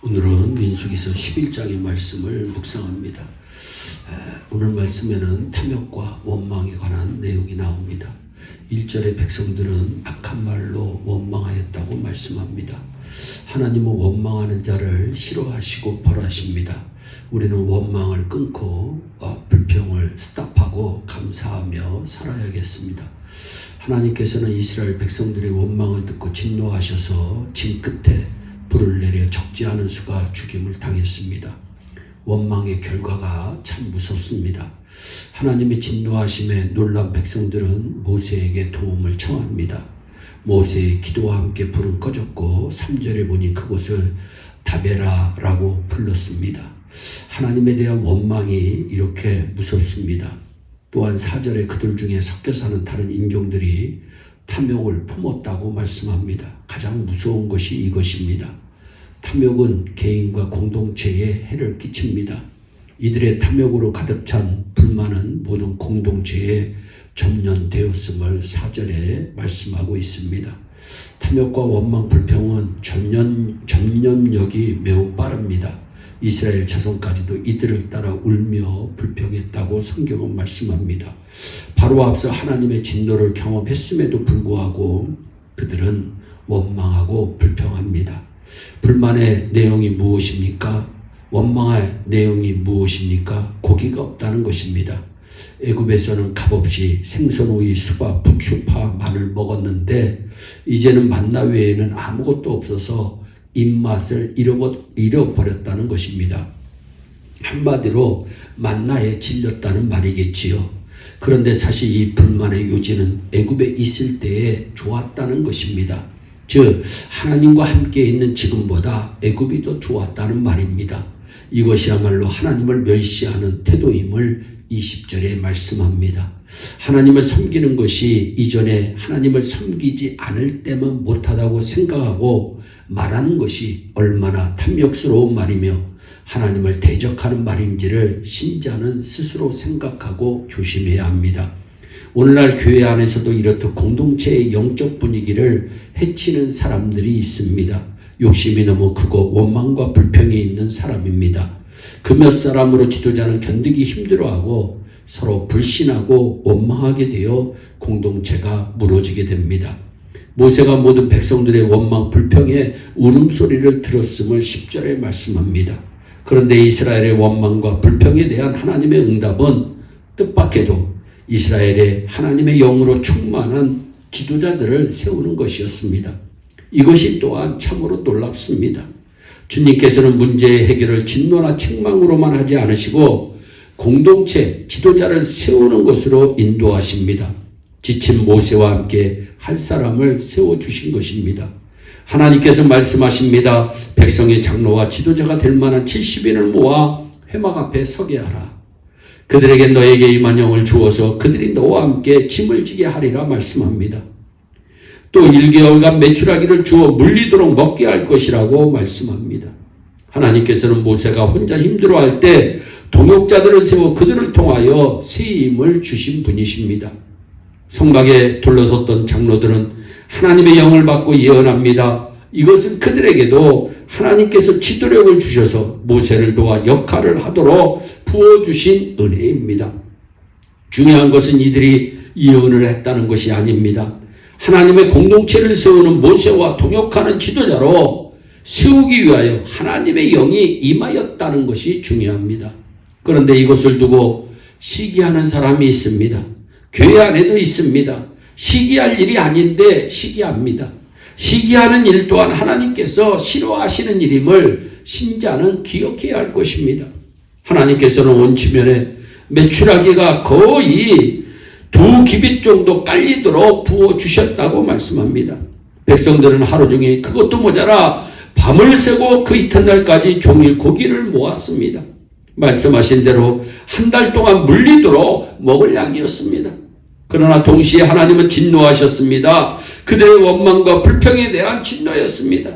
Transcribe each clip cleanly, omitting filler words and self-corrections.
오늘은 민수기서 11장의 말씀을 묵상합니다. 오늘 말씀에는 탐욕과 원망에 관한 내용이 나옵니다. 1절의 백성들은 악한 말로 원망하였다고 말씀합니다. 하나님은 원망하는 자를 싫어하시고 벌하십니다. 우리는 원망을 끊고 불평을 스탑하고 감사하며 살아야겠습니다. 하나님께서는 이스라엘 백성들의 원망을 듣고 진노하셔서 진 끝에 불을 내려 적지 않은 수가 죽임을 당했습니다. 원망의 결과가 참 무섭습니다. 하나님의 진노하심에 놀란 백성들은 모세에게 도움을 청합니다. 모세의 기도와 함께 불은 꺼졌고 3절에 보니 그곳을 다베라라고 불렀습니다. 하나님에 대한 원망이 이렇게 무섭습니다. 또한 4절에 그들 중에 섞여 사는 다른 인종들이 탐욕을 품었다고 말씀합니다. 가장 무서운 것이 이것입니다. 탐욕은 개인과 공동체에 해를 끼칩니다. 이들의 탐욕으로 가득 찬 불만은 모든 공동체에 접연되었음을 4절에 말씀하고 있습니다. 탐욕과 원망, 불평은 전염력이 매우 빠릅니다. 이스라엘 자손까지도 이들을 따라 울며 불평했다고 성경은 말씀합니다. 바로 앞서 하나님의 진노를 경험했음에도 불구하고 그들은 원망하고 불평합니다. 불만의 내용이 무엇입니까? 원망의 내용이 무엇입니까? 고기가 없다는 것입니다. 애굽에서는 값없이 생선, 오이, 수박, 부추, 파, 마늘 먹었는데 이제는 만나 외에는 아무것도 없어서 입맛을 잃어버렸다는 것입니다. 한마디로 만나에 질렸다는 말이겠지요. 그런데 사실 이 불만의 요지는 애굽에 있을 때에 좋았다는 것입니다. 즉 하나님과 함께 있는 지금보다 애굽이 더 좋았다는 말입니다. 이것이야말로 하나님을 멸시하는 태도임을 20절에 말씀합니다. 하나님을 섬기는 것이 이전에 하나님을 섬기지 않을 때만 못하다고 생각하고 말하는 것이 얼마나 탐욕스러운 말이며 하나님을 대적하는 말인지를 신자는 스스로 생각하고 조심해야 합니다. 오늘날 교회 안에서도 이렇듯 공동체의 영적 분위기를 해치는 사람들이 있습니다. 욕심이 너무 크고 원망과 불평이 있는 사람입니다. 그 몇 사람으로 지도자는 견디기 힘들어하고 서로 불신하고 원망하게 되어 공동체가 무너지게 됩니다. 모세가 모든 백성들의 원망, 불평의 울음소리를 들었음을 10절에 말씀합니다. 그런데 이스라엘의 원망과 불평에 대한 하나님의 응답은 뜻밖에도 이스라엘의 하나님의 영으로 충만한 지도자들을 세우는 것이었습니다. 이것이 또한 참으로 놀랍습니다. 주님께서는 문제의 해결을 진노나 책망으로만 하지 않으시고 공동체 지도자를 세우는 것으로 인도하십니다. 지친 모세와 함께 할 사람을 세워주신 것입니다. 하나님께서 말씀하십니다. 백성의 장로와 지도자가 될 만한 70인을 모아 회막 앞에 서게 하라. 그들에게 너에게 임한 영을 주어서 그들이 너와 함께 짐을 지게 하리라 말씀합니다. 또 1개월간 메추라기를 주어 물리도록 먹게 할 것이라고 말씀합니다. 하나님께서는 모세가 혼자 힘들어할 때 동역자들을 세워 그들을 통하여 세임을 주신 분이십니다. 성막에 둘러섰던 장로들은 하나님의 영을 받고 예언합니다. 이것은 그들에게도 하나님께서 지도력을 주셔서 모세를 도와 역할을 하도록 부어주신 은혜입니다. 중요한 것은 이들이 예언을 했다는 것이 아닙니다. 하나님의 공동체를 세우는 모세와 동역하는 지도자로 세우기 위하여 하나님의 영이 임하였다는 것이 중요합니다. 그런데 이것을 두고 시기하는 사람이 있습니다. 교회 안에도 있습니다. 시기할 일이 아닌데 시기합니다. 시기하는 일 또한 하나님께서 싫어하시는 일임을 신자는 기억해야 할 것입니다. 하나님께서는 온 지면에 메추라기가 거의 2규빗 정도 깔리도록 부어주셨다고 말씀합니다. 백성들은 하루 종일 그것도 모자라 밤을 새고 그 이튿날까지 종일 고기를 모았습니다. 말씀하신 대로 한 달 동안 물리도록 먹을 양이었습니다. 그러나 동시에 하나님은 진노하셨습니다. 그들의 원망과 불평에 대한 진노였습니다.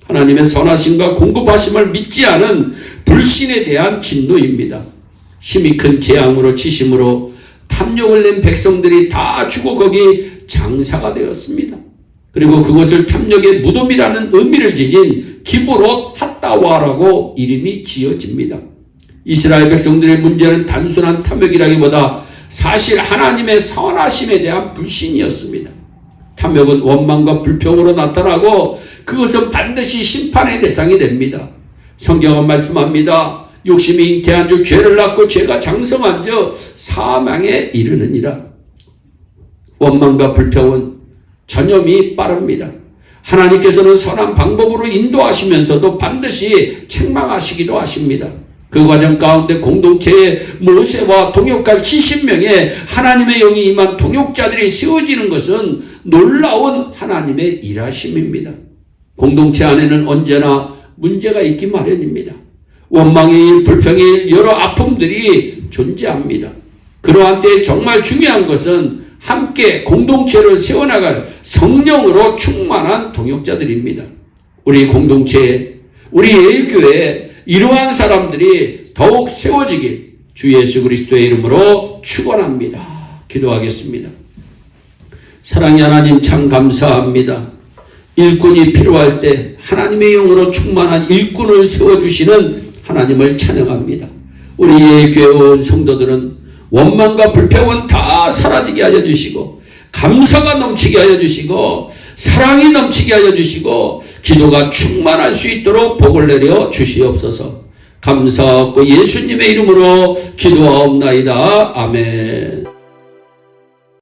하나님의 선하심과 공급하심을 믿지 않은 불신에 대한 진노입니다. 힘이 큰 재앙으로 치심으로 탐욕을 낸 백성들이 다 죽어 거기 장사가 되었습니다. 그리고 그것을 탐욕의 무덤이라는 의미를 지닌 기브롯 핫다 따따와라고 이름이 지어집니다. 이스라엘 백성들의 문제는 단순한 탐욕이라기보다 사실 하나님의 선하심에 대한 불신이었습니다. 탐욕은 원망과 불평으로 나타나고 그것은 반드시 심판의 대상이 됩니다. 성경은 말씀합니다. 욕심이 잉태한 즉 죄를 낳고 죄가 장성한 즉 사망에 이르느니라. 원망과 불평은 전염이 빠릅니다. 하나님께서는 선한 방법으로 인도하시면서도 반드시 책망하시기도 하십니다. 그 과정 가운데 공동체에 모세와 동역할 70명의 하나님의 영이 임한 동역자들이 세워지는 것은 놀라운 하나님의 일하심입니다. 공동체 안에는 언제나 문제가 있기 마련입니다. 원망의 일, 불평의 일, 여러 아픔들이 존재합니다. 그러한 때에 정말 중요한 것은 함께 공동체를 세워나갈 성령으로 충만한 동역자들입니다. 우리 공동체에, 우리 예일교회에 이러한 사람들이 더욱 세워지길 주 예수 그리스도의 이름으로 축원합니다. 기도하겠습니다. 사랑의 하나님 참 감사합니다. 일꾼이 필요할 때 하나님의 영으로 충만한 일꾼을 세워주시는 하나님을 찬양합니다. 우리 예일교회 온 성도들은 원망과 불평은 다 사라지게 하여 주시고 감사가 넘치게 하여 주시고 사랑이 넘치게 하여 주시고 기도가 충만할 수 있도록 복을 내려 주시옵소서. 감사하고 예수님의 이름으로 기도하옵나이다. 아멘.